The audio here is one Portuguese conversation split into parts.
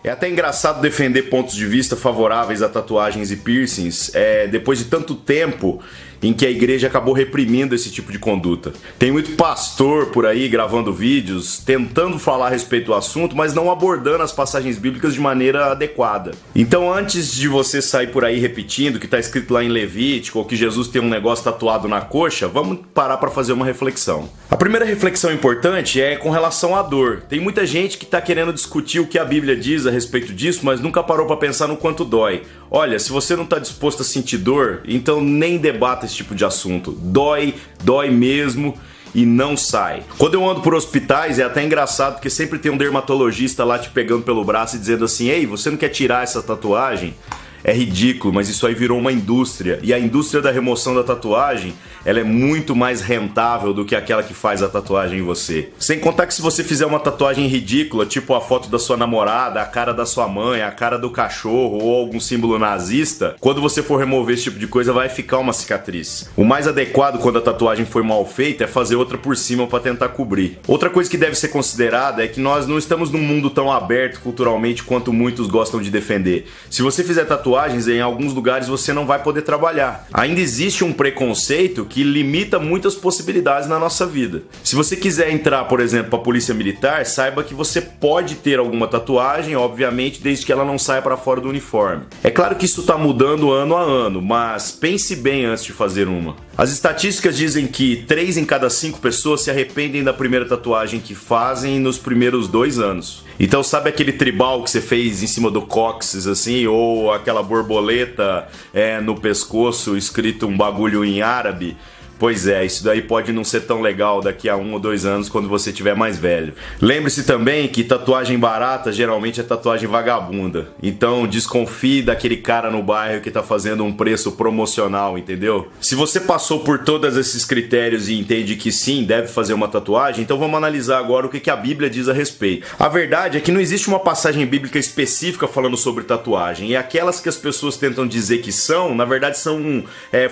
É até engraçado defender pontos de vista favoráveis a tatuagens e piercings depois de tanto tempo em que a igreja acabou reprimindo esse tipo de conduta. Tem muito pastor por aí gravando vídeos, tentando falar a respeito do assunto, mas não abordando as passagens bíblicas de maneira adequada. Então, antes de você sair por aí repetindo que está escrito lá em Levítico ou que Jesus tem um negócio tatuado na coxa, vamos parar para fazer uma reflexão. A primeira reflexão importante é com relação à dor. Tem muita gente que está querendo discutir o que a Bíblia diz a respeito disso, mas nunca parou para pensar no quanto dói. Olha, se você não está disposto a sentir dor, então nem debata esse tipo de assunto. Dói mesmo e não sai. Quando eu ando por hospitais é até engraçado porque sempre tem um dermatologista lá te pegando pelo braço e dizendo assim: ei, você não quer tirar essa tatuagem? É ridículo, mas isso aí virou uma indústria. E a indústria da remoção da tatuagem, ela é muito mais rentável do que aquela que faz a tatuagem em você. Sem contar que se você fizer uma tatuagem ridícula, tipo a foto da sua namorada, a cara da sua mãe, a cara do cachorro ou algum símbolo nazista, quando você for remover esse tipo de coisa, vai ficar uma cicatriz. O mais adequado quando a tatuagem foi mal feita é fazer outra por cima para tentar cobrir. Outra coisa que deve ser considerada é que nós não estamos num mundo tão aberto culturalmente quanto muitos gostam de defender. Se você fizer tatuagem, em alguns lugares você não vai poder trabalhar. Ainda existe um preconceito que limita muitas possibilidades na nossa vida. Se você quiser entrar, por exemplo, para a polícia militar, saiba que você pode ter alguma tatuagem, obviamente, desde que ela não saia para fora do uniforme. É claro que isso está mudando ano a ano, mas pense bem antes de fazer uma. As estatísticas dizem que 3 em cada 5 pessoas se arrependem da primeira tatuagem que fazem nos primeiros 2 anos. Então sabe aquele tribal que você fez em cima do cóccix, assim, ou aquela borboleta no pescoço escrito um bagulho em árabe? Pois é, isso daí pode não ser tão legal daqui a 1 ou 2 anos quando você estiver mais velho. Lembre-se também que tatuagem barata geralmente é tatuagem vagabunda. Então desconfie daquele cara no bairro que tá fazendo um preço promocional, entendeu? Se você passou por todos esses critérios e entende que sim, deve fazer uma tatuagem, então vamos analisar agora o que a Bíblia diz a respeito. A verdade é que não existe uma passagem bíblica específica falando sobre tatuagem. E aquelas que as pessoas tentam dizer que são, na verdade são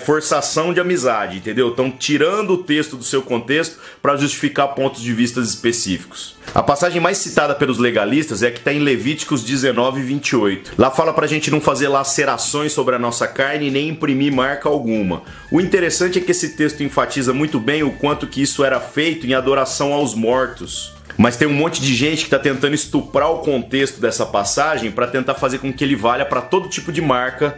forçação de amizade, entendeu? Estão tirando o texto do seu contexto para justificar pontos de vista específicos. A passagem mais citada pelos legalistas é a que está em Levíticos 19:28. Lá fala pra gente não fazer lacerações sobre a nossa carne e nem imprimir marca alguma. O interessante é que esse texto enfatiza muito bem o quanto que isso era feito em adoração aos mortos. Mas tem um monte de gente que está tentando estuprar o contexto dessa passagem para tentar fazer com que ele valha para todo tipo de marca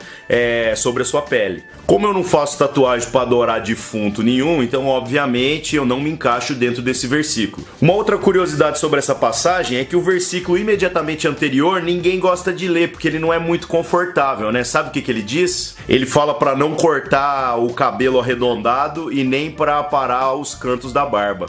sobre a sua pele. Como eu não faço tatuagem para adorar defunto nenhum, então obviamente eu não me encaixo dentro desse versículo. Uma outra curiosidade sobre essa passagem é que o versículo imediatamente anterior ninguém gosta de ler, porque ele não é muito confortável, né? Sabe o que ele diz? Ele fala para não cortar o cabelo arredondado e nem para aparar os cantos da barba.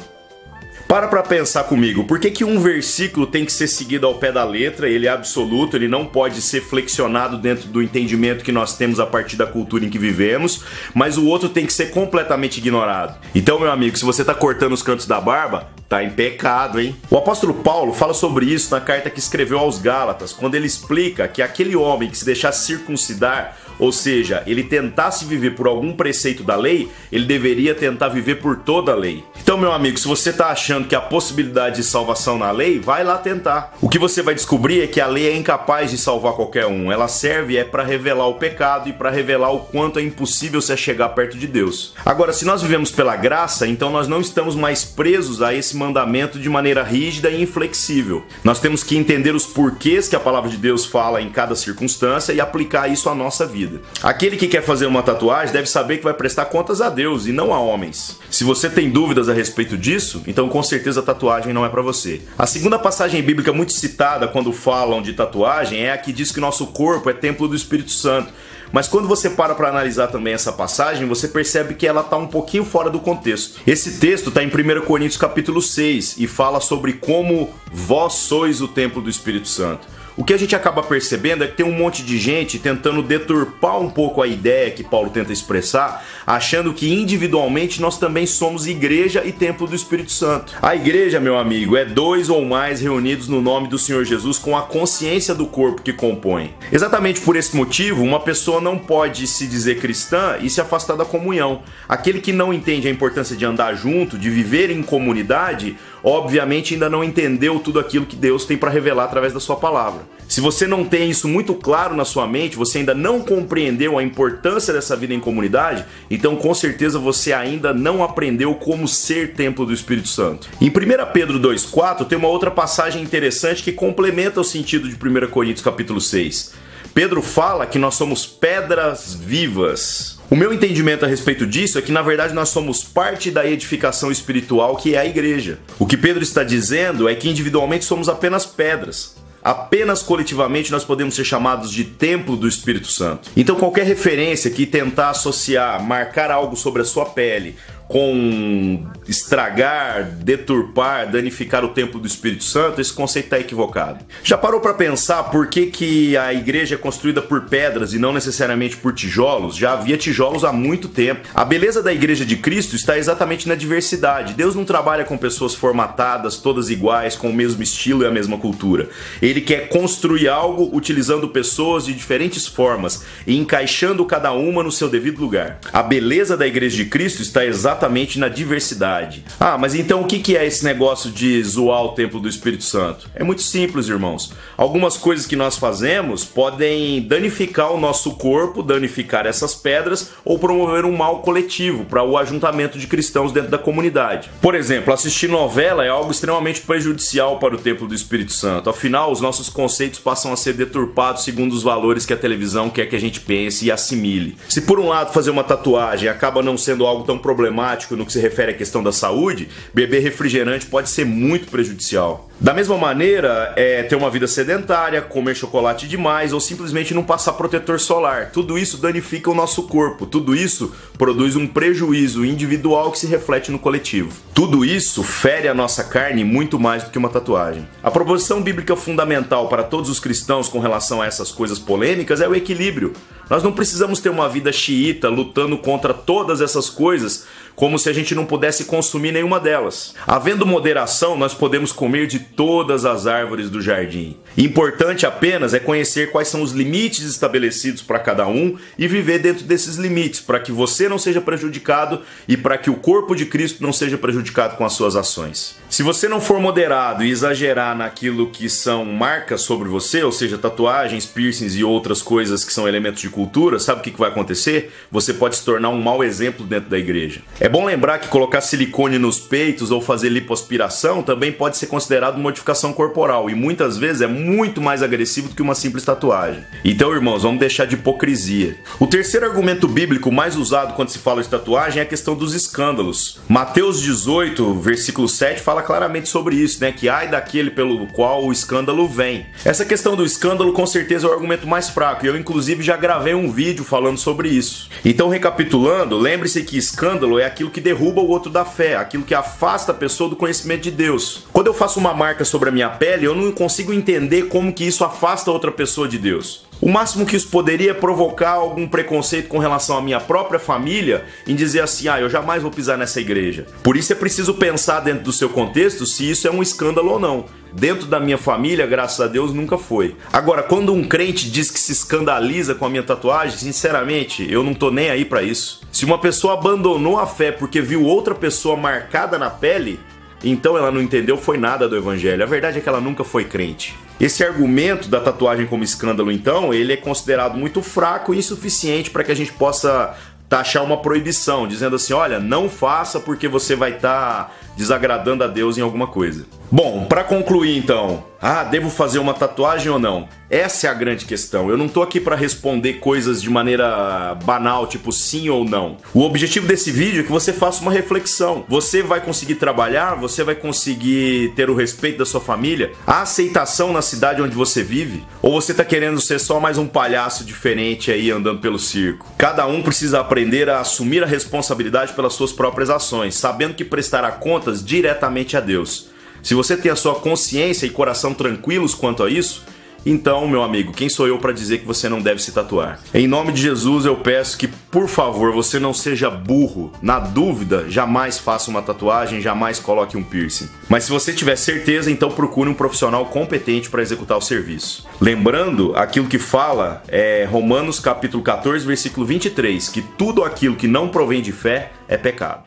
Para pensar comigo, por que um versículo tem que ser seguido ao pé da letra? Ele é absoluto, ele não pode ser flexionado dentro do entendimento que nós temos a partir da cultura em que vivemos, mas o outro tem que ser completamente ignorado. Então, meu amigo, se você tá cortando os cantos da barba, tá em pecado, hein? O apóstolo Paulo fala sobre isso na carta que escreveu aos Gálatas, quando ele explica que aquele homem que se deixasse circuncidar, ou seja, ele tentasse viver por algum preceito da lei, ele deveria tentar viver por toda a lei. Então, meu amigo, se você está achando que há possibilidade de salvação na lei, vai lá tentar. O que você vai descobrir é que a lei é incapaz de salvar qualquer um. Ela serve para revelar o pecado e para revelar o quanto é impossível se chegar perto de Deus. Agora, se nós vivemos pela graça, então nós não estamos mais presos a esse mandamento de maneira rígida e inflexível. Nós temos que entender os porquês que a palavra de Deus fala em cada circunstância e aplicar isso à nossa vida. Aquele que quer fazer uma tatuagem deve saber que vai prestar contas a Deus e não a homens. Se você tem dúvidas a respeito disso, então com certeza a tatuagem não é para você. A segunda passagem bíblica muito citada quando falam de tatuagem é a que diz que nosso corpo é templo do Espírito Santo. Mas quando você para analisar também essa passagem, você percebe que ela está um pouquinho fora do contexto. Esse texto está em 1 Coríntios capítulo 6 e fala sobre como vós sois o templo do Espírito Santo. O que a gente acaba percebendo é que tem um monte de gente tentando deturpar um pouco a ideia que Paulo tenta expressar, achando que individualmente nós também somos igreja e templo do Espírito Santo. A igreja, meu amigo, é 2 ou mais reunidos no nome do Senhor Jesus com a consciência do corpo que compõe. Exatamente por esse motivo, uma pessoa não pode se dizer cristã e se afastar da comunhão. Aquele que não entende a importância de andar junto, de viver em comunidade, obviamente ainda não entendeu tudo aquilo que Deus tem para revelar através da sua palavra. Se você não tem isso muito claro na sua mente, você ainda não compreendeu a importância dessa vida em comunidade, então com certeza você ainda não aprendeu como ser templo do Espírito Santo. Em 1 Pedro 2,4 tem uma outra passagem interessante que complementa o sentido de 1 Coríntios capítulo 6. Pedro fala que nós somos pedras vivas. O meu entendimento a respeito disso é que, na verdade, nós somos parte da edificação espiritual que é a igreja. O que Pedro está dizendo é que individualmente somos apenas pedras. Apenas coletivamente nós podemos ser chamados de templo do Espírito Santo. Então qualquer referência que tentar associar, marcar algo sobre a sua pele com estragar, deturpar, danificar o templo do Espírito Santo, esse conceito está equivocado. Já parou para pensar por que a igreja é construída por pedras e não necessariamente por tijolos? Já havia tijolos há muito tempo. A beleza da igreja de Cristo está exatamente na diversidade. Deus não trabalha com pessoas formatadas, todas iguais, com o mesmo estilo e a mesma cultura. Ele quer construir algo utilizando pessoas de diferentes formas e encaixando cada uma no seu devido lugar. A beleza da igreja de Cristo está exatamente na diversidade. Ah, mas então o que é esse negócio de zoar o templo do Espírito Santo? É muito simples, irmãos. Algumas coisas que nós fazemos podem danificar o nosso corpo, danificar essas pedras ou promover um mal coletivo para o ajuntamento de cristãos dentro da comunidade. Por exemplo, assistir novela é algo extremamente prejudicial para o templo do Espírito Santo. Afinal, os nossos conceitos passam a ser deturpados segundo os valores que a televisão quer que a gente pense e assimile. Se por um lado fazer uma tatuagem acaba não sendo algo tão problemático no que se refere à questão da saúde, beber refrigerante pode ser muito prejudicial. Da mesma maneira, ter uma vida sedentária, comer chocolate demais ou simplesmente não passar protetor solar. Tudo isso danifica o nosso corpo. Tudo isso produz um prejuízo individual que se reflete no coletivo. Tudo isso fere a nossa carne muito mais do que uma tatuagem. A proposição bíblica fundamental para todos os cristãos com relação a essas coisas polêmicas é o equilíbrio. Nós não precisamos ter uma vida xiita lutando contra todas essas coisas como se a gente não pudesse consumir nenhuma delas. Havendo moderação, nós podemos comer de todas as árvores do jardim. Importante apenas é conhecer quais são os limites estabelecidos para cada um e viver dentro desses limites, para que você não seja prejudicado e para que o corpo de Cristo não seja prejudicado com as suas ações. Se você não for moderado e exagerar naquilo que são marcas sobre você, ou seja, tatuagens, piercings e outras coisas que são elementos de cultura, sabe o que vai acontecer? Você pode se tornar um mau exemplo dentro da igreja. É bom lembrar que colocar silicone nos peitos ou fazer lipoaspiração também pode ser considerado modificação corporal e muitas vezes é muito mais agressivo do que uma simples tatuagem. Então, irmãos, vamos deixar de hipocrisia. O terceiro argumento bíblico mais usado quando se fala de tatuagem é a questão dos escândalos. Mateus 18, versículo 7 fala claramente sobre isso, né? Que ai daquele pelo qual o escândalo vem. Essa questão do escândalo com certeza é o argumento mais fraco e eu inclusive já gravei um vídeo falando sobre isso. Então, recapitulando, lembre-se que escândalo é aquilo que derruba o outro da fé, aquilo que afasta a pessoa do conhecimento de Deus. Quando eu faço uma marca sobre a minha pele, eu não consigo entender como que isso afasta outra pessoa de Deus. O máximo que isso poderia é provocar algum preconceito com relação à minha própria família em dizer assim, eu jamais vou pisar nessa igreja. Por isso é preciso pensar dentro do seu contexto se isso é um escândalo ou não. Dentro da minha família, graças a Deus, nunca foi. Agora, quando um crente diz que se escandaliza com a minha tatuagem, sinceramente, eu não tô nem aí pra isso. Se uma pessoa abandonou a fé porque viu outra pessoa marcada na pele, então ela não entendeu foi nada do evangelho. A verdade é que ela nunca foi crente. Esse argumento da tatuagem como escândalo, então, ele é considerado muito fraco e insuficiente para que a gente possa taxar uma proibição, dizendo assim, olha, não faça porque você vai estar desagradando a Deus em alguma coisa. Bom, para concluir então, devo fazer uma tatuagem ou não? Essa é a grande questão. Eu não tô aqui para responder coisas de maneira banal, tipo sim ou não. O objetivo desse vídeo é que você faça uma reflexão. Você vai conseguir trabalhar? Você vai conseguir ter o respeito da sua família? A aceitação na cidade onde você vive? Ou você tá querendo ser só mais um palhaço diferente aí andando pelo circo? Cada um precisa aprender a assumir a responsabilidade pelas suas próprias ações, sabendo que prestará contas diretamente a Deus. Se você tem a sua consciência e coração tranquilos quanto a isso, então, meu amigo, quem sou eu para dizer que você não deve se tatuar? Em nome de Jesus, eu peço que, por favor, você não seja burro. Na dúvida, jamais faça uma tatuagem, jamais coloque um piercing. Mas se você tiver certeza, então procure um profissional competente para executar o serviço. Lembrando, aquilo que fala é Romanos capítulo 14, versículo 23, que tudo aquilo que não provém de fé é pecado.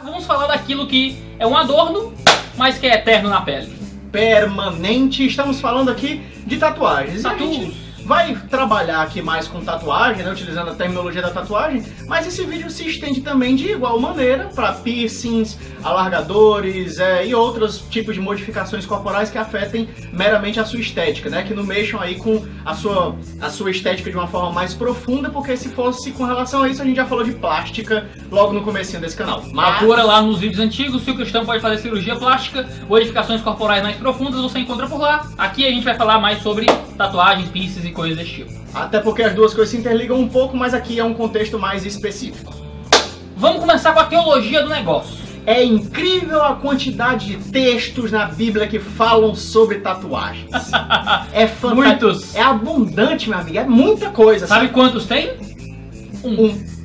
Vamos falar daquilo que é um adorno, mas que é eterno na pele. permanente. Estamos falando aqui de tatuagens. E a gente vai trabalhar aqui mais com tatuagem, né, utilizando a terminologia da tatuagem, mas esse vídeo se estende também de igual maneira para piercings, alargadores e outros tipos de modificações corporais que afetem meramente a sua estética, né, que não mexam aí com a sua estética de uma forma mais profunda, porque se fosse com relação a isso, a gente já falou de plástica logo no comecinho desse canal. Procura lá nos vídeos antigos, se o cristão pode fazer cirurgia plástica, modificações corporais mais profundas, você encontra por lá. Aqui a gente vai falar mais sobre tatuagens, piercings e coisas desse tipo. Até porque as duas coisas se interligam um pouco, mas aqui é um contexto mais específico. Vamos começar com a teologia do negócio. É incrível a quantidade de textos na Bíblia que falam sobre tatuagens. É fantástico. Muitos. É abundante, meu amigo. É muita coisa. Sabe quantos tem? Um.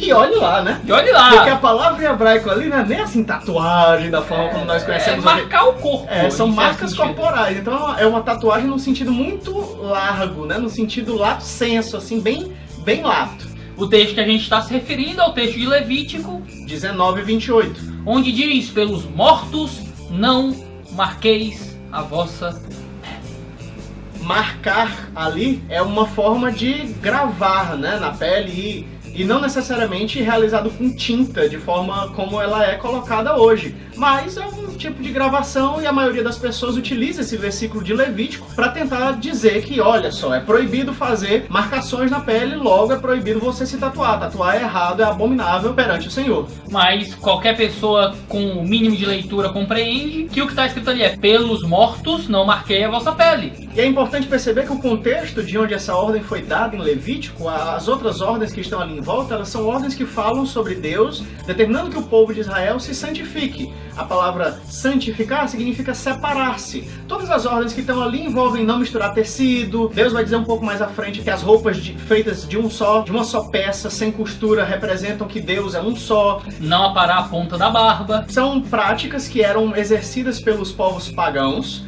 E olhe lá, né? E olhe lá. Porque a palavra em hebraico ali não é nem assim tatuagem da forma como nós conhecemos. É marcar o corpo. São marcas corporais. Então é uma tatuagem num sentido muito largo, né? No sentido lato sensu, assim, bem lato. O texto que a gente está se referindo é o texto de Levítico 19:28, onde diz: pelos mortos não marqueis a vossa pele. Marcar ali é uma forma de gravar, né, na pele e não necessariamente realizado com tinta, de forma como ela é colocada hoje. Mas é um tipo de gravação e a maioria das pessoas utiliza esse versículo de Levítico para tentar dizer que, olha só, é proibido fazer marcações na pele, logo é proibido você se tatuar. Tatuar é errado, é abominável perante o Senhor. Mas qualquer pessoa com o mínimo de leitura compreende que o que está escrito ali é: pelos mortos não marquei a vossa pele. E é importante perceber que o contexto de onde essa ordem foi dada em Levítico, as outras ordens que estão ali em volta, elas são ordens que falam sobre Deus, determinando que o povo de Israel se santifique. A palavra santificar significa separar-se. Todas as ordens que estão ali envolvem não misturar tecido. Deus vai dizer um pouco mais à frente que as roupas feitas de uma só peça, sem costura, representam que Deus é um só. Não aparar a ponta da barba. São práticas que eram exercidas pelos povos pagãos.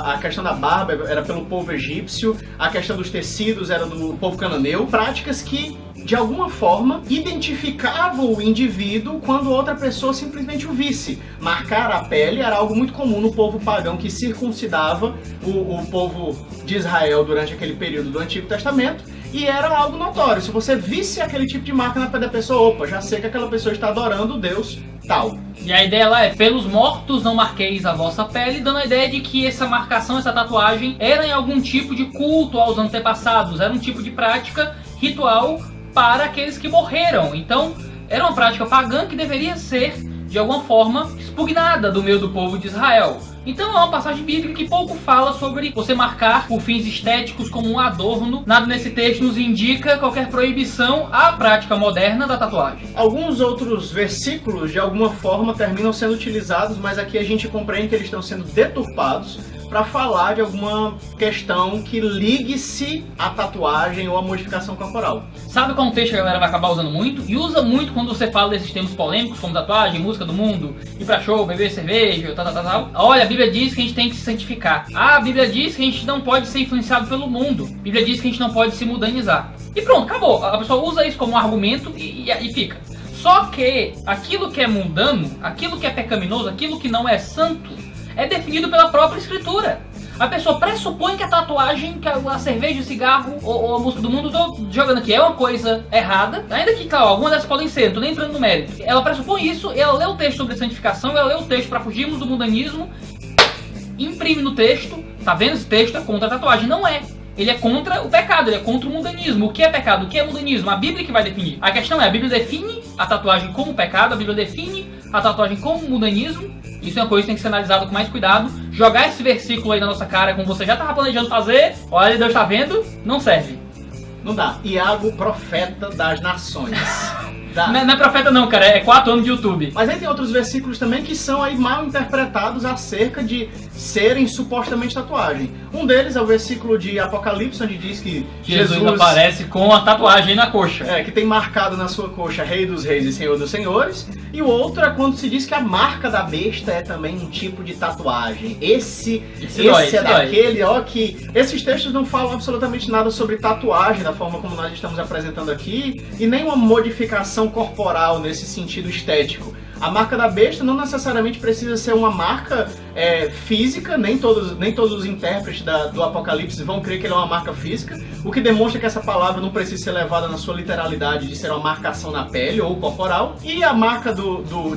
A questão da barba era pelo povo egípcio, a questão dos tecidos era do povo cananeu. Práticas que, de alguma forma, identificavam o indivíduo quando outra pessoa simplesmente o visse. Marcar a pele era algo muito comum no povo pagão que circuncidava o povo de Israel durante aquele período do Antigo Testamento. E era algo notório. Se você visse aquele tipo de marca na pele da pessoa, opa, já sei que aquela pessoa está adorando o Deus tal. E a ideia lá é: pelos mortos não marqueis a vossa pele, dando a ideia de que essa marcação, essa tatuagem, era em algum tipo de culto aos antepassados, era um tipo de prática ritual para aqueles que morreram. Então, era uma prática pagã que deveria ser, de alguma forma, expugnada do meio do povo de Israel. Então é uma passagem bíblica que pouco fala sobre você marcar por fins estéticos como um adorno. Nada nesse texto nos indica qualquer proibição à prática moderna da tatuagem. Alguns outros versículos, de alguma forma, terminam sendo utilizados, mas aqui a gente compreende que eles estão sendo deturpados para falar de alguma questão que ligue-se à tatuagem ou à modificação corporal. Sabe qual texto que a galera vai acabar usando muito? E usa muito quando você fala desses termos polêmicos, como tatuagem, música do mundo, ir pra show, beber cerveja, tal. Olha, a Bíblia diz que a gente tem que se santificar. Ah, a Bíblia diz que a gente não pode ser influenciado pelo mundo. A Bíblia diz que a gente não pode se mundanizar. E pronto, acabou. A pessoa usa isso como um argumento e fica. Só que aquilo que é mundano, aquilo que é pecaminoso, aquilo que não é santo, é definido pela própria escritura. A pessoa pressupõe que a tatuagem, que a cerveja, o cigarro ou a música do mundo, tô jogando aqui, é uma coisa errada. Ainda que, claro, algumas dessas podem ser, não tô nem entrando no mérito. Ela pressupõe isso, ela lê o texto sobre santificação, ela lê o texto para fugirmos do mundanismo, imprime no texto, tá vendo? Esse texto é contra a tatuagem. Não é. Ele é contra o pecado, ele é contra o mundanismo. O que é pecado? O que é mundanismo? A Bíblia que vai definir. A questão é, a Bíblia define a tatuagem como pecado, a Bíblia define a tatuagem como mundanismo. Isso é uma coisa que tem que ser analisada com mais cuidado. Jogar esse versículo aí na nossa cara, como você já estava planejando fazer, olha, Deus está vendo, não serve. Não dá. Iago, profeta das nações. Não é profeta não, cara, é 4 anos de YouTube. Mas aí tem outros versículos também que são aí mal interpretados acerca de serem supostamente tatuagem. Um deles é o versículo de Apocalipse, onde diz que Jesus aparece com a tatuagem na coxa. Que tem marcado na sua coxa Rei dos Reis e Senhor dos Senhores. E o outro é quando se diz que a marca da besta é também um tipo de tatuagem. Esse é daquele, ó, que esses textos não falam absolutamente nada sobre tatuagem, da forma como nós estamos apresentando aqui, e nem uma modificação corporal nesse sentido estético. A marca da besta não necessariamente precisa ser uma marca física, nem todos os intérpretes do Apocalipse vão crer que ele é uma marca física, o que demonstra que essa palavra não precisa ser levada na sua literalidade de ser uma marcação na pele ou corporal. E a marca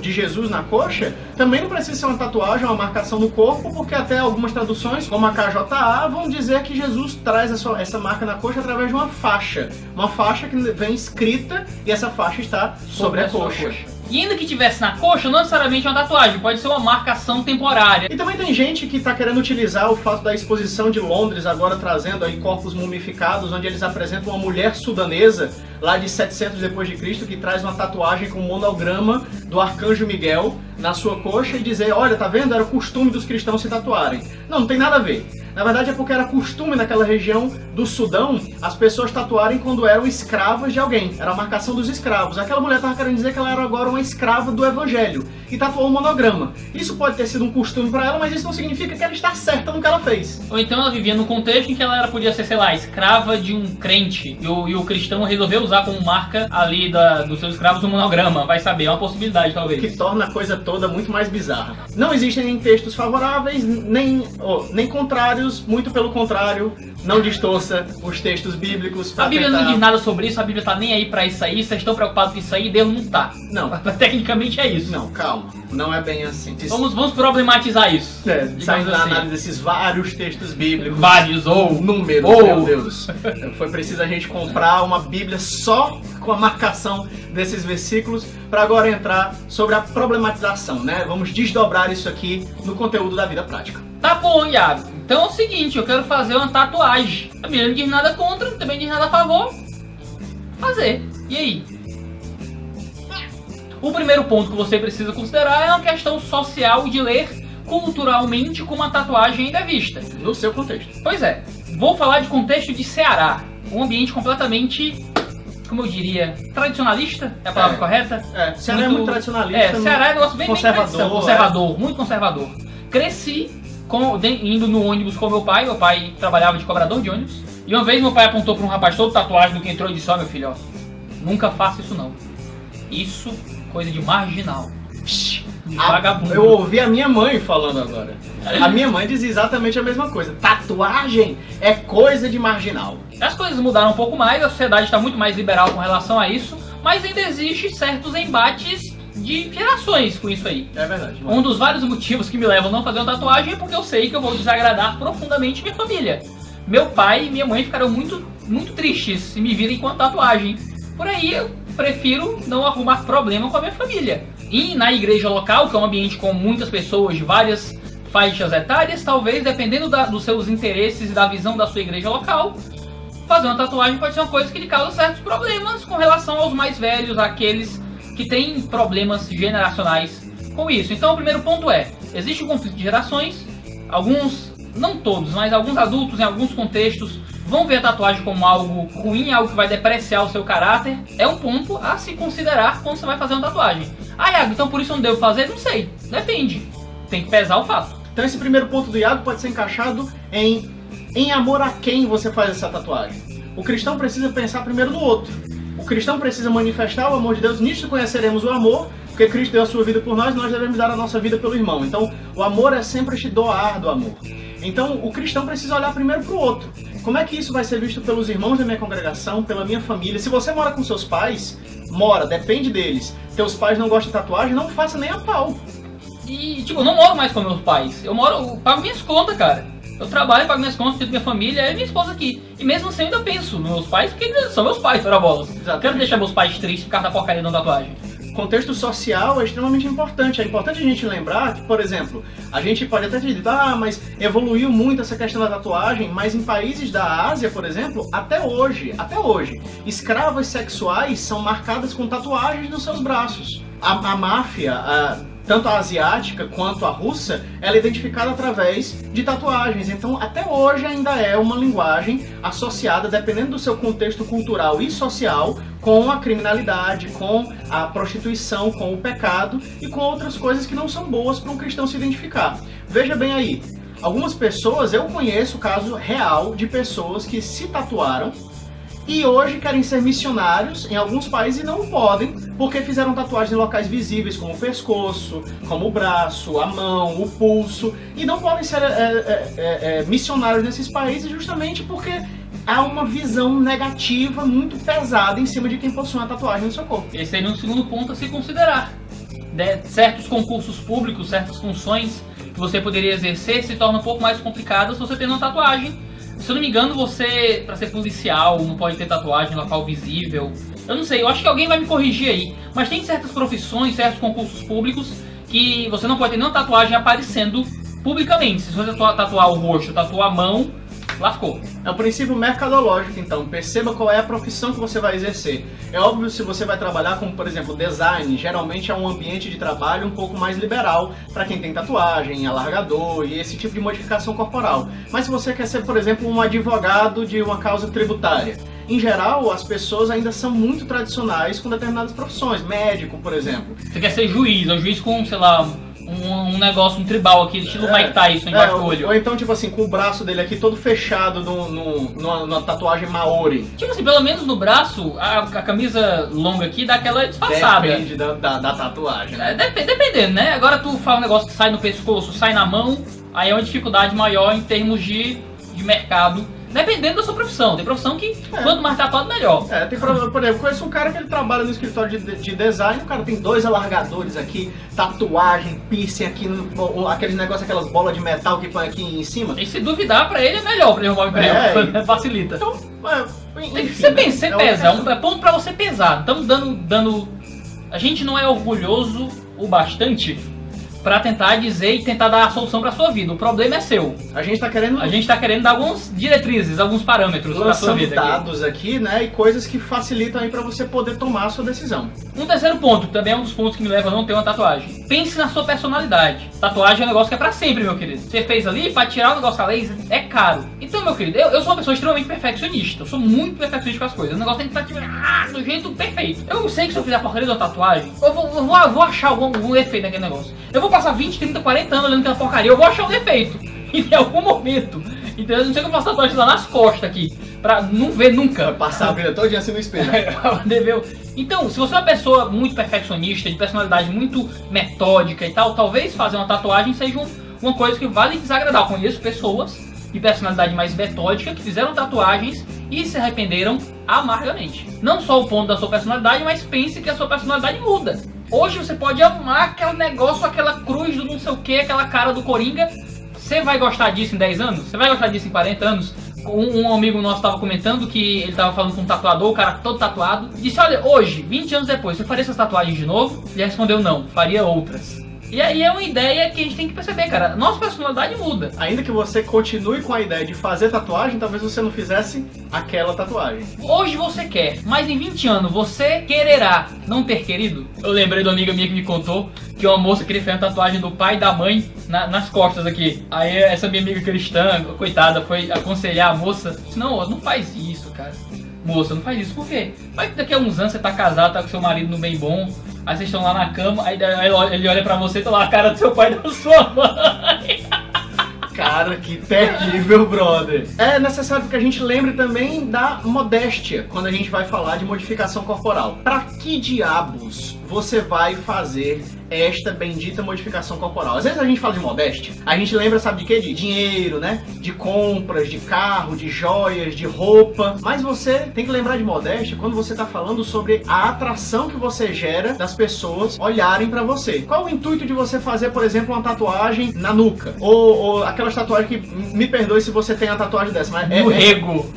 de Jesus na coxa também não precisa ser uma tatuagem, uma marcação no corpo, porque até algumas traduções, como a KJA, vão dizer que Jesus traz essa marca na coxa através de uma faixa que vem escrita e essa faixa está sobre a coxa. E ainda que tivesse na coxa, não necessariamente uma tatuagem, pode ser uma marcação temporária. E também tem gente que está querendo utilizar o fato da exposição de Londres, agora trazendo aí corpos mumificados, onde eles apresentam uma mulher sudanesa, lá de 700 depois de Cristo, que traz uma tatuagem com um monograma do Arcanjo Miguel na sua coxa e dizer, olha, tá vendo? Era o costume dos cristãos se tatuarem. Não tem nada a ver. Na verdade é porque era costume naquela região do Sudão as pessoas tatuarem quando eram escravas de alguém. Era a marcação dos escravos. Aquela mulher estava querendo dizer que ela era agora uma escrava do evangelho e tatuou um monograma. Isso pode ter sido um costume para ela, mas isso não significa que ela está certa no que ela fez. Ou então ela vivia num contexto em que ela podia ser, sei lá, escrava de um crente e o cristão resolveu usar como marca ali dos seus escravos um monograma. Vai saber, é uma possibilidade talvez. Que torna a coisa toda muito mais bizarra. Não existem nem textos favoráveis, nem contrários. Muito pelo contrário, não distorça os textos bíblicos. A Bíblia não diz nada sobre isso, a Bíblia tá nem aí pra isso aí, vocês estão preocupados com isso aí, Deus não tá. Não. Tecnicamente é isso. Não, calma, não é bem assim. Vamos problematizar isso. Saindo da análise desses vários textos bíblicos. Vários, ou números, meu Deus. Foi preciso a gente comprar uma Bíblia só com a marcação desses versículos para agora entrar sobre a problematização, né? Vamos desdobrar isso aqui no conteúdo da vida prática. Tá bom, Iago. Então é o seguinte, eu quero fazer uma tatuagem. A Bíblia não diz nada contra, também diz nada a favor. Fazer. E aí? O primeiro ponto que você precisa considerar é uma questão social de ler culturalmente como a tatuagem ainda é vista. No seu contexto. Pois é. Vou falar de contexto de Ceará. Um ambiente completamente, como eu diria, tradicionalista, é a palavra correta? Ceará é muito tradicionalista. Ceará é um negócio bem conservador, muito conservador. Cresci indo no ônibus com meu pai trabalhava de cobrador de ônibus, e uma vez meu pai apontou para um rapaz todo tatuado do que entrou e disse, ó meu filho, ó, nunca faça isso não. Isso, coisa de marginal. De vagabundo. Eu ouvi a minha mãe falando agora. A minha mãe diz exatamente a mesma coisa. Tatuagem é coisa de marginal. As coisas mudaram um pouco mais, a sociedade está muito mais liberal com relação a isso, mas ainda existe certos embates de gerações com isso aí. É verdade. Um dos vários motivos que me levam a não fazer uma tatuagem é porque eu sei que eu vou desagradar profundamente minha família. Meu pai e minha mãe ficaram muito, muito tristes se me virem com a tatuagem. Por aí eu prefiro não arrumar problema com a minha família. E na igreja local, que é um ambiente com muitas pessoas de várias faixas etárias, talvez, dependendo dos seus interesses e da visão da sua igreja local, fazer uma tatuagem pode ser uma coisa que lhe causa certos problemas com relação aos mais velhos, àqueles que têm problemas generacionais com isso. Então o primeiro ponto é, existe um conflito de gerações, alguns, não todos, mas alguns adultos em alguns contextos vão ver a tatuagem como algo ruim, algo que vai depreciar o seu caráter. É um ponto a se considerar quando você vai fazer uma tatuagem. Ah, Iago, então por isso eu não devo fazer? Não sei, depende, tem que pesar o fato. Então esse primeiro ponto do Iago pode ser encaixado em amor a quem você faz essa tatuagem. O cristão precisa pensar primeiro no outro. O cristão precisa manifestar o amor de Deus, nisso conheceremos o amor, porque Cristo deu a sua vida por nós, nós devemos dar a nossa vida pelo irmão. Então, o amor é sempre este doar do amor. Então, o cristão precisa olhar primeiro para o outro. Como é que isso vai ser visto pelos irmãos da minha congregação, pela minha família? Se você mora com seus pais, depende deles. Teus pais não gostam de tatuagem, não faça nem a pau. E, eu não moro mais com meus pais. Eu pago minhas contas, cara. Eu trabalho, pago minhas contas, tenho minha família e minha esposa aqui. E mesmo assim eu ainda penso nos meus pais, porque eles são meus pais, fora bolas. Eu quero deixar meus pais tristes por causa da porcaria da tatuagem. Contexto social é extremamente importante. É importante a gente lembrar que, por exemplo, a gente pode até dizer, mas evoluiu muito essa questão da tatuagem, mas em países da Ásia, por exemplo, até hoje, escravas sexuais são marcadas com tatuagens nos seus braços. A máfia, tanto a asiática quanto a russa, ela é identificada através de tatuagens. Então, até hoje ainda é uma linguagem associada, dependendo do seu contexto cultural e social, com a criminalidade, com a prostituição, com o pecado e com outras coisas que não são boas para um cristão se identificar. Veja bem aí, algumas pessoas, eu conheço o caso real de pessoas que se tatuaram e hoje querem ser missionários em alguns países e não podem, porque fizeram tatuagens em locais visíveis, como o pescoço, como o braço, a mão, o pulso, e não podem ser missionários nesses países justamente porque há uma visão negativa muito pesada em cima de quem possui uma tatuagem no seu corpo. Esse seria um segundo ponto a se considerar. Certos concursos públicos, certas funções que você poderia exercer se tornam um pouco mais complicadas se você tem uma tatuagem. Se eu não me engano, você, para ser policial, não pode ter tatuagem em local visível. Eu não sei, eu acho que alguém vai me corrigir aí. Mas tem certas profissões, certos concursos públicos que você não pode ter nenhuma tatuagem aparecendo publicamente. Se você tatuar o rosto, tatuar a mão, lascou. É um princípio mercadológico, então. Perceba qual é a profissão que você vai exercer. É óbvio, se você vai trabalhar como, por exemplo, design, geralmente é um ambiente de trabalho um pouco mais liberal para quem tem tatuagem, alargador e esse tipo de modificação corporal. Mas se você quer ser, por exemplo, um advogado de uma causa tributária, em geral, as pessoas ainda são muito tradicionais com determinadas profissões. Médico, por exemplo. Você quer ser juiz, ou juiz com, sei lá, um negócio, um tribal aqui, estilo Mike Tyson embaixo do olho. Ou então, tipo assim, com o braço dele aqui todo fechado numa tatuagem maori. Tipo assim, pelo menos no braço, a camisa longa aqui dá aquela disfarçada. Depende da tatuagem, né? Dependendo, né? Agora tu fala um negócio que sai no pescoço, sai na mão, aí é uma dificuldade maior em termos de mercado. Dependendo da sua profissão. Tem profissão que quanto mais tatuado, melhor. Tem problema. Por exemplo, conheço um cara que ele trabalha no escritório de design, o cara tem 2 alargadores aqui, tatuagem, piercing aqui, aqueles negócios, aquelas bolas de metal que põe aqui em cima. E se duvidar, pra ele é melhor pra ele arrumar o emprego. Facilita. Então, enfim, você pesa, é ponto pra você pesar. Estamos dando... A gente não é orgulhoso o bastante pra tentar dizer e tentar dar a solução pra sua vida. O problema é seu. A gente tá querendo dar algumas diretrizes, alguns parâmetros pra sua vida. Dados aqui, né, e coisas que facilitam aí pra você poder tomar a sua decisão. Um terceiro ponto, também é um dos pontos que me leva a não ter uma tatuagem. Pense na sua personalidade. Tatuagem é um negócio que é pra sempre, meu querido. Você fez ali, pra tirar o negócio a laser, é caro. Então, meu querido, eu sou uma pessoa extremamente perfeccionista. Eu sou muito perfeccionista com as coisas. O negócio tem que estar do jeito perfeito. Eu sei que se eu fizer a porcaria da tatuagem, eu vou achar algum defeito naquele negócio. Eu vou passar 20, 30, 40 anos olhando aquela porcaria, eu vou achar um defeito. Em algum momento. Entendeu? Não sei que eu faço tatuagem lá nas costas aqui. Pra não ver nunca. Vai passar a vida todo dia assim no espelho. Então, se você é uma pessoa muito perfeccionista, de personalidade muito metódica e tal, talvez fazer uma tatuagem seja uma coisa que vai lhe desagradar. Eu conheço pessoas de personalidade mais metódica que fizeram tatuagens e se arrependeram amargamente. Não só o ponto da sua personalidade, mas pense que a sua personalidade muda. Hoje você pode amar aquele negócio, aquela cruz do não sei o que, aquela cara do Coringa. Você vai gostar disso em 10 anos? Você vai gostar disso em 40 anos? Um amigo nosso estava comentando que ele estava falando com um tatuador, o cara todo tatuado. Disse, olha, hoje, 20 anos depois, você faria essas tatuagens de novo? Ele respondeu, não, faria outras. E aí é uma ideia que a gente tem que perceber, cara. Nossa personalidade muda. Ainda que você continue com a ideia de fazer tatuagem, talvez você não fizesse aquela tatuagem. Hoje você quer, mas em 20 anos você quererá não ter querido? Eu lembrei de uma amiga minha que me contou que uma moça queria fazer uma tatuagem do pai e da mãe nas costas aqui. Aí essa minha amiga cristã, coitada, foi aconselhar a moça. Disse, não faz isso, cara. Moça, não faz isso. Por quê? Vai que daqui a uns anos você tá casado, tá com seu marido no bem bom. Aí vocês estão lá na cama, aí ele olha pra você e tá lá a cara do seu pai e da sua mãe. Cara, que terrível, brother. É necessário que a gente lembre também da modéstia quando a gente vai falar de modificação corporal. Pra que diabos você vai fazer esta bendita modificação corporal? Às vezes a gente fala de modéstia, a gente lembra, sabe de quê? De dinheiro, né? De compras, de carro, de joias, de roupa. Mas você tem que lembrar de modéstia quando você tá falando sobre a atração que você gera das pessoas olharem pra você. Qual o intuito de você fazer, por exemplo, uma tatuagem na nuca? Ou aquelas tatuagens que, me perdoe se você tem uma tatuagem dessa, mas no rego.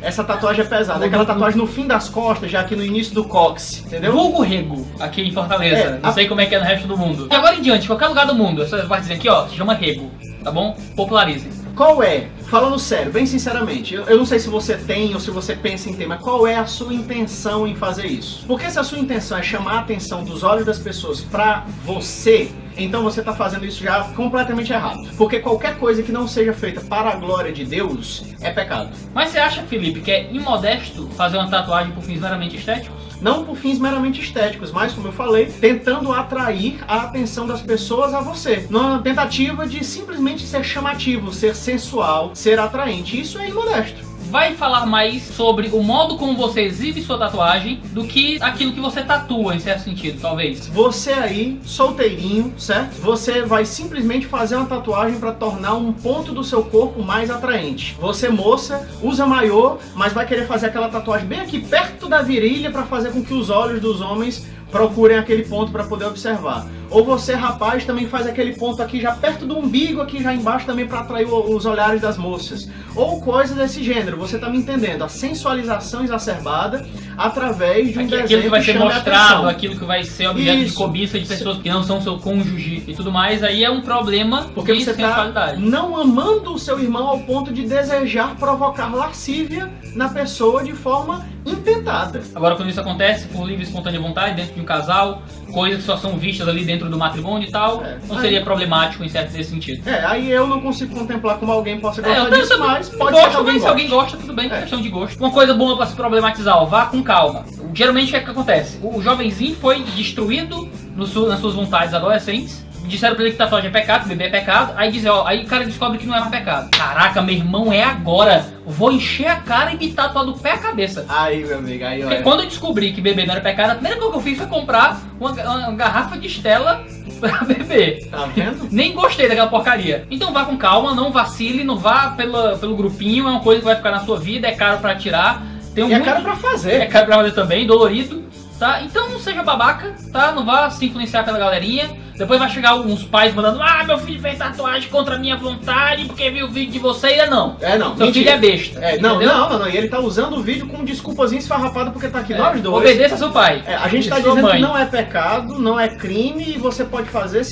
Essa tatuagem é pesada. Aquela tatuagem no fim das costas, já aqui no início do cóccix, entendeu? Vulgo rego, aqui em Fortaleza. Não sei como é que é no resto do mundo. E agora em diante, qualquer lugar do mundo, essa partezinha aqui, ó, se chama rego, tá bom? Popularize. Qual é, falando sério, bem sinceramente, eu não sei se você tem ou se você pensa em ter, mas qual é a sua intenção em fazer isso? Porque se a sua intenção é chamar a atenção dos olhos das pessoas pra você, então você tá fazendo isso já completamente errado. Porque qualquer coisa que não seja feita para a glória de Deus é pecado. Mas você acha, Felipe, que é imodesto fazer uma tatuagem por fins meramente estéticos? Não por fins meramente estéticos, mas, como eu falei, tentando atrair a atenção das pessoas a você. Numa tentativa de simplesmente ser chamativo, ser sensual, ser atraente. Isso é imodesto. vai falar mais sobre o modo como você exibe sua tatuagem do que aquilo que você tatua, em certo sentido, talvez. Você aí, solteirinho, certo? Você vai simplesmente fazer uma tatuagem para tornar um ponto do seu corpo mais atraente. Você, moça, usa maiô, mas vai querer fazer aquela tatuagem bem aqui perto da virilha para fazer com que os olhos dos homens procurem aquele ponto para poder observar. Ou você, rapaz, também faz aquele ponto aqui já perto do umbigo, aqui já embaixo também para atrair os olhares das moças. Ou coisa desse gênero, você tá me entendendo? A sensualização exacerbada através de um desenho aquilo que vai ser mostrado, a aquilo que vai ser objeto de cobiça de pessoas que não são seu cônjuge e tudo mais, aí é um problema porque de você sensualidade. Tá não amando o seu irmão ao ponto de desejar provocar lascívia na pessoa de forma intentada. Agora, quando isso acontece por livre e espontânea vontade, dentro de um casal, coisas que só são vistas ali dentro do matrimônio e tal, não seria problemático em certo desse sentido. Aí eu não consigo contemplar como alguém possa gostar disso, mas pode ser que alguém se alguém gosta, tudo bem, questão de gosto. Uma coisa boa pra se problematizar, ó, vá com calma. Geralmente o que acontece? O jovenzinho foi destruído nas suas vontades adolescentes. Disseram pra ele que tatuagem é pecado, beber é pecado. Aí diz, ó, aí o cara descobre que não é mais pecado. Caraca, meu irmão, é agora. Vou encher a cara e me tatuar do pé à cabeça. Aí, meu amigo, aí, porque quando eu descobri que beber não era pecado, a primeira coisa que eu fiz foi comprar uma garrafa de Stella pra beber. Tá vendo? Nem gostei daquela porcaria. Então vá com calma, não vacile, não vá pelo grupinho. É uma coisa que vai ficar na sua vida, é caro pra tirar. É caro pra fazer. É caro pra fazer também, dolorido. Tá? Então não seja babaca, tá? Não vá se influenciar pela galerinha. Depois vai chegar uns pais mandando: ah, meu filho fez tatuagem contra a minha vontade porque viu o vídeo de você. Não. Não. Seu filho é besta. Não. E ele tá usando o vídeo com desculpazinha esfarrapada porque tá aqui nós dois. Obedeça seu pai. A gente tá dizendo que não é pecado, não é crime e você pode fazer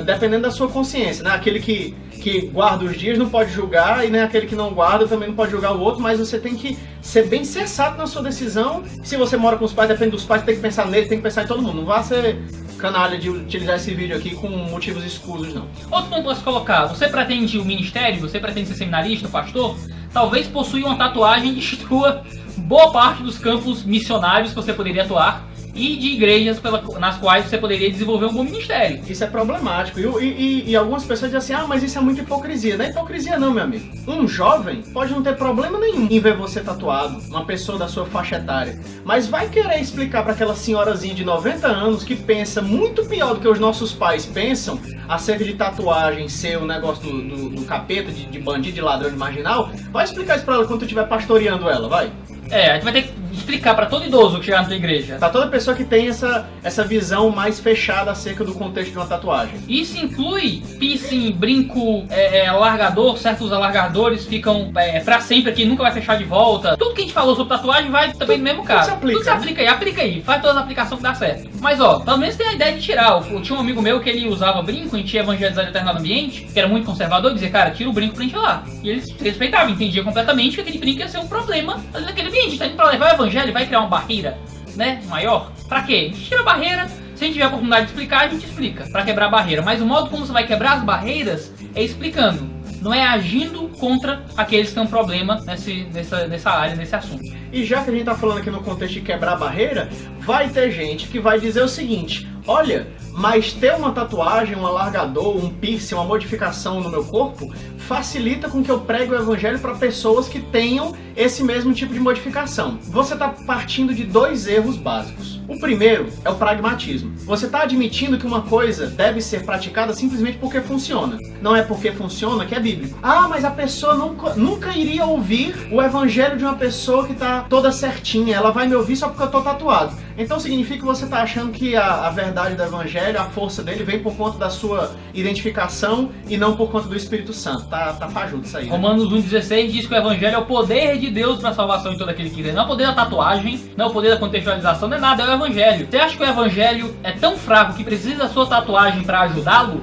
dependendo da sua consciência, né? Aquele que guarda os dias não pode julgar e nem aquele que não guarda também não pode julgar o outro, mas você tem que ser bem sensato na sua decisão. Se você mora com os pais, depende dos pais, tem que pensar nele, tem que pensar em todo mundo. Não vá ser canalha de utilizar esse vídeo aqui com motivos escusos, não. Outro ponto para se colocar: você pretende o ministério, você pretende ser seminarista, pastor, talvez possua uma tatuagem que destrua boa parte dos campos missionários que você poderia atuar e de igrejas nas quais você poderia desenvolver um bom ministério. Isso é problemático. E algumas pessoas dizem assim: ah, mas isso é muita hipocrisia. Não é hipocrisia não, meu amigo. Um jovem pode não ter problema nenhum em ver você tatuado, uma pessoa da sua faixa etária, mas vai querer explicar para aquela senhorazinha de 90 anos que pensa muito pior do que os nossos pais pensam acerca de tatuagem ser um negócio do capeta, de bandido, de ladrão, de marginal. Vai explicar isso pra ela quando tu estiver pastoreando ela, vai. A gente vai ter que explicar pra todo idoso que chegar na tua igreja. Pra toda pessoa que tem essa visão mais fechada acerca do contexto de uma tatuagem. Isso inclui piercing, brinco, alargador. Certos alargadores ficam pra sempre aqui, nunca vai fechar de volta. Tudo que a gente falou sobre tatuagem vai também no mesmo caso. Tudo se aplica aí. Faz todas as aplicações que dá certo. Mas ó, pelo menos tem a ideia de tirar. Eu tinha um amigo meu que ele usava brinco, a gente ia evangelizar em determinado ambiente, que era muito conservador, e dizia: cara, tira o brinco pra gente ir lá. E ele respeitava, entendia completamente que aquele brinco ia ser um problema ali naquele ambiente. A gente tá indo pra levar o evangelho, vai criar uma barreira, né, maior. Pra quê? A gente tira a barreira. Se a gente tiver a oportunidade de explicar, a gente explica, pra quebrar a barreira. Mas o modo como você vai quebrar as barreiras é explicando, não é agindo contra aqueles que têm um problema nessa área, nesse assunto. E já que a gente tá falando aqui no contexto de quebrar a barreira, vai ter gente que vai dizer o seguinte: olha, mas ter uma tatuagem, um alargador, um piercing, uma modificação no meu corpo facilita com que eu pregue o evangelho para pessoas que tenham esse mesmo tipo de modificação. Você está partindo de dois erros básicos. O primeiro é o pragmatismo. Você está admitindo que uma coisa deve ser praticada simplesmente porque funciona. Não é porque funciona que é bíblico. Ah, mas a pessoa nunca iria ouvir o evangelho de uma pessoa que está toda certinha. Ela vai me ouvir só porque eu estou tatuado. Então significa que você está achando que a verdade do evangelho, a força dele, vem por conta da sua identificação e não por conta do Espírito Santo. Tá fajuto isso aí. Né? Romanos 1,16 diz que o evangelho é o poder de Deus para a salvação de todo aquele que crê. Não é o poder da tatuagem, não é o poder da contextualização, não é nada, é o evangelho. Você acha que o evangelho é tão fraco que precisa da sua tatuagem para ajudá-lo?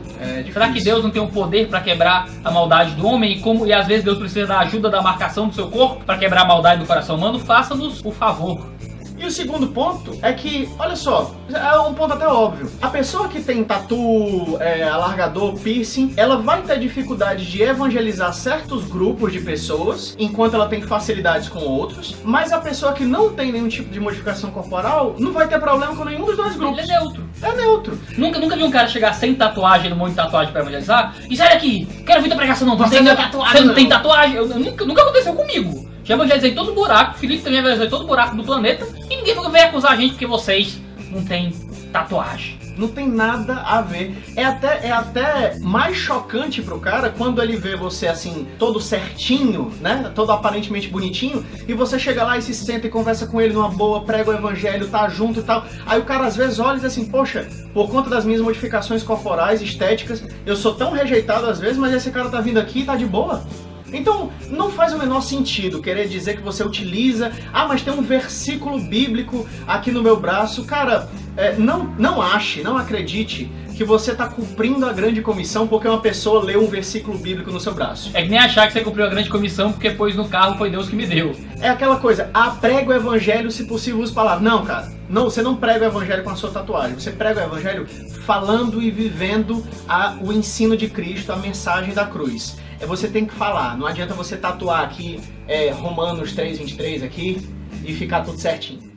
Será que Deus não tem o poder para quebrar a maldade do homem? E às vezes Deus precisa da ajuda da marcação do seu corpo para quebrar a maldade do coração humano? Faça-nos o favor. E o segundo ponto é que, olha só, é um ponto até óbvio. A pessoa que tem tatu, alargador, piercing, ela vai ter dificuldade de evangelizar certos grupos de pessoas, enquanto ela tem facilidades com outros, mas a pessoa que não tem nenhum tipo de modificação corporal não vai ter problema com nenhum dos dois grupos. Ele é neutro. É neutro. Nunca vi um cara chegar sem tatuagem, no monte de tatuagem pra evangelizar, e sai daqui, quero vir da pregação não, você não tem tatuagem. Você não tem tatuagem? Nunca aconteceu comigo. Já evangelizei todo buraco, o Felipe também evangelizou todo buraco do planeta, e ninguém veio acusar a gente porque vocês não têm tatuagem. Não tem nada a ver. É até mais chocante pro cara quando ele vê você assim, todo certinho, né? Todo aparentemente bonitinho, e você chega lá e se senta e conversa com ele numa boa, prega o evangelho, tá junto e tal. Aí o cara às vezes olha e diz assim, poxa, por conta das minhas modificações corporais, estéticas, eu sou tão rejeitado às vezes, mas esse cara tá vindo aqui e tá de boa. Então, não faz o menor sentido querer dizer que você utiliza... Ah, mas tem um versículo bíblico aqui no meu braço. Cara, não acredite que você está cumprindo a grande comissão porque uma pessoa leu um versículo bíblico no seu braço. É que nem achar que você cumpriu a grande comissão porque pôs no carro, foi Deus que me deu. É aquela coisa, prega o evangelho, se possível, use palavras. Não, cara, não, você não prega o evangelho com a sua tatuagem. Você prega o evangelho falando e vivendo o ensino de Cristo, a mensagem da cruz. Você tem que falar, não adianta você tatuar aqui Romanos 3:23 aqui e ficar tudo certinho.